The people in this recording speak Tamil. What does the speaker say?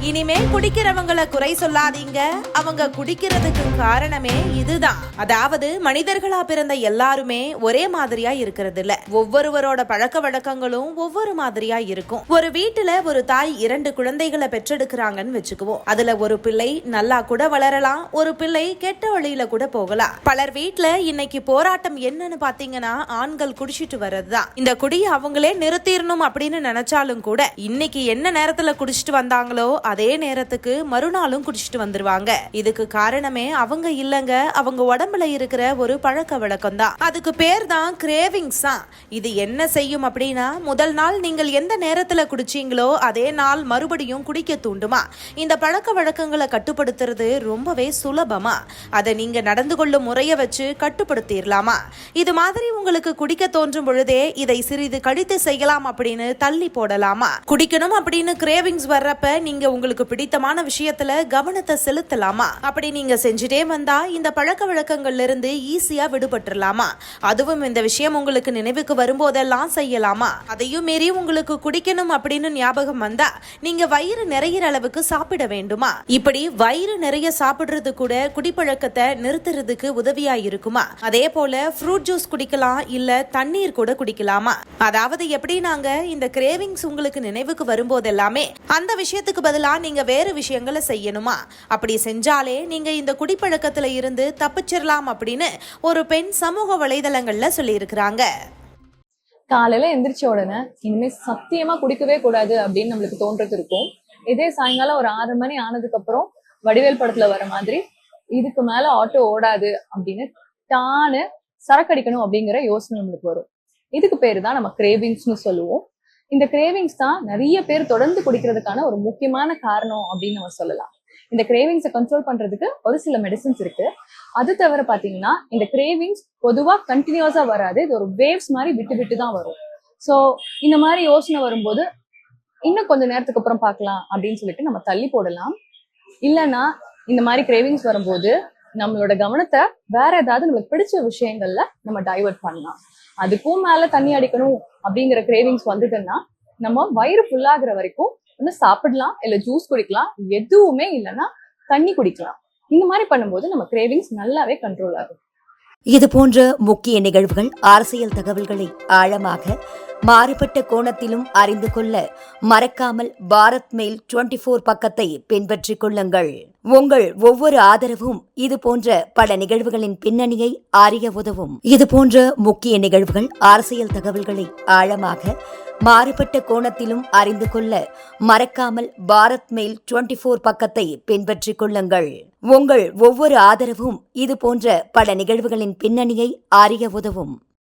இனிமே குடிக்கிறவங்கள குறை சொல்லாதீங்க. அவங்க குடிக்கிறதுக்கு காரணமே இதுதான். அதாவது மனிதர்களா பிறந்த எல்லாருமே ஒரே மாதிரியா இருக்கிறது இல்ல. ஒவ்வொருவரோட பழக்க வழக்கங்களும் ஒவ்வொரு மாதிரியா இருக்கும். ஒரு வீட்டுல ஒரு தாய் 2 குழந்தைகளை பெற்றெடுக்கிறாங்கன்னு வச்சுக்குவோம். அதுல ஒரு பிள்ளை நல்லா கூட வளரலாம், ஒரு பிள்ளை கெட்ட வழியில கூட போகலாம். பலர் வீட்டுல இன்னைக்கு போராட்டம் என்னன்னு பாத்தீங்கன்னா ஆண்கள் குடிச்சிட்டு வர்றதுதான். இந்த குடியை அவங்களே நிறுத்திடணும் அப்படின்னு நினைச்சாலும் கூட இன்னைக்கு என்ன நேரத்துல குடிச்சிட்டு வந்தாங்களோ அதே நேரத்துக்கு மறுநாளும் குடிச்சிட்டு வந்துருவாங்க. இதுக்கு காரணமே அவங்க இல்லங்க, அவங்க உடம்புல இருக்கிற ஒரு பழக்க வழக்கம் தான். அதுக்கு பேர் தான் கிரேவிங்ஸ் தான். இது என்ன செய்யும் அப்படின்னா, முதல் நாள் நீங்கள் எந்த நேரத்துல குடிச்சீங்களோ அதே நாள் மறுபடியும் குடிக்க தூண்டுமா. இந்த பழக்க வழக்கங்களை கட்டுப்படுத்துறது ரொம்பவே சுலபமா. அதை நீங்க நடந்து கொள்ளும் முறைய வச்சு கட்டுப்படுத்திடலாமா. இது மாதிரி உங்களுக்கு குடிக்க தோன்றும் பொழுதே இதை சிறிது கழித்து செய்யலாம் அப்படின்னு தள்ளி போடலாமா. குடிக்கணும் அப்படின்னு கிரேவிங்ஸ் வர்றப்ப நீங்க உங்களுக்கு பிடித்தமான விஷயத்துல கவனத்தை செலுத்தலாமா. அப்படி நீங்க செஞ்சுட்டே வந்தா இந்த பழக்க வழக்கங்கள்ல இருந்து ஈஸியா விடுபட்டுலாமா. அதுவும் இந்த விஷயம் உங்களுக்கு நினைவுக்கு வரும்போதெல்லாம் செய்யலாமா. அதையும் மீறி உங்களுக்கு குடிக்கணும் அப்படின்னு ஞாபகம் வந்தா நீங்க வயிறு நிறைய அளவுக்கு சாப்பிட வேண்டுமா. இப்படி வயிறு நிறைய சாப்பிடுறது கூட குடிப்பழக்கத்தை நிறுத்துறதுக்கு உதவியா இருக்குமா. அதே போல ஃப்ரூட் ஜூஸ் குடிக்கலாம், இல்ல தண்ணீர் கூட குடிக்கலாமா. அதாவது எப்படி நாங்க இந்த கிரேவிங்ஸ் உங்களுக்கு நினைவுக்கு வரும்போதெல்லாமே அந்த விஷயத்துக்கு பதிலா நீங்க வேறு விஷயங்களை செய்யணுமா. அப்படி செஞ்சாலே நீங்க இந்த குடிப்பழக்கத்துல இருந்து தப்பிச்சிடலாம் அப்படின்னு ஒரு பெண் சமூக வலைதளங்கள்ல சொல்லி இருக்கிறாங்க. காலையில எந்திரிச்ச உடனே இனிமே சத்தியமா குடிக்கவே கூடாது அப்படின்னு நம்மளுக்கு தோன்றது இருக்கும். இதே சாயங்காலம் ஒரு 6 மணி ஆனதுக்கு அப்புறம் வடிவேல் படத்துல வர மாதிரி இதுக்கு மேல ஆட்டோ ஓடாது அப்படின்னு டான்னு சரக்கடிக்கணும் அப்படிங்கிற யோசனை நம்மளுக்கு வரும். இதுக்கு பேரு தான் நம்ம கிரேவிங்ஸ்னு சொல்லுவோம். இந்த கிரேவிங்ஸ் தான் நிறைய பேர் தொடர்ந்து குடிக்கிறதுக்கான ஒரு முக்கியமான காரணம் அப்படின்னு நம்ம சொல்லலாம். இந்த கிரேவிங்ஸை கண்ட்ரோல் பண்றதுக்கு ஒரு சில மெடிசன்ஸ் இருக்கு. அது தவிர பாத்தீங்கன்னா இந்த கிரேவிங்ஸ் பொதுவா கண்டினியூஸா வராது, இது ஒரு வேவ்ஸ் மாதிரி விட்டு விட்டு தான் வரும். ஸோ இந்த மாதிரி யோசனை வரும்போது இன்னும் கொஞ்சம் நேரத்துக்கு அப்புறம் பார்க்கலாம் அப்படின்னு சொல்லிட்டு நம்ம தள்ளி போடலாம். இல்லைன்னா இந்த மாதிரி கிரேவிங்ஸ் வரும்போது நம்மளோட கவனத்தை வேற ஏதாவது நம்மளுக்கு பிடிச்ச விஷயங்கள்ல நம்ம டைவர்ட் பண்ணலாம். அதுக்கும் மேல தண்ணி அடிக்கணும் அப்படிங்கிற கிரேவிங்ஸ் வந்துட்டுன்னா நம்ம வயிறு ஃபுல்லாகிற வரைக்கும் ஒன்று சாப்பிடலாம், இல்ல ஜூஸ் குடிக்கலாம், எதுவுமே இல்லைன்னா தண்ணி குடிக்கலாம். இந்த மாதிரி பண்ணும்போது நம்ம கிரேவிங்ஸ் நல்லாவே கண்ட்ரோல் ஆகும். இது போன்ற முக்கிய நிகழ்வுகள், அரசியல் தகவல்களை ஆழமாக மாறுபட்ட கோணத்திலும் அறிந்து கொள்ள மறக்காமல் பாரத் மெயில் 24 பக்கத்தை பின்பற்றிக் கொள்ளுங்கள். உங்கள் ஒவ்வொரு ஆதரவும் இது போன்ற பல நிகழ்வுகளின் பின்னணியை அறிய உதவும். இது போன்ற முக்கிய நிகழ்வுகள், அரசியல் தகவல்களை ஆழமாக மாறுபட்ட கோணத்திலும் அறிந்து கொள்ள மறக்காமல் பாரத் மெயில் 24 பக்கத்தை பின்பற்றிக் கொள்ளுங்கள். உங்கள் ஒவ்வொரு ஆதரவும் இது போன்ற பல நிகழ்வுகளின் பின்னணியை அறிய உதவும்.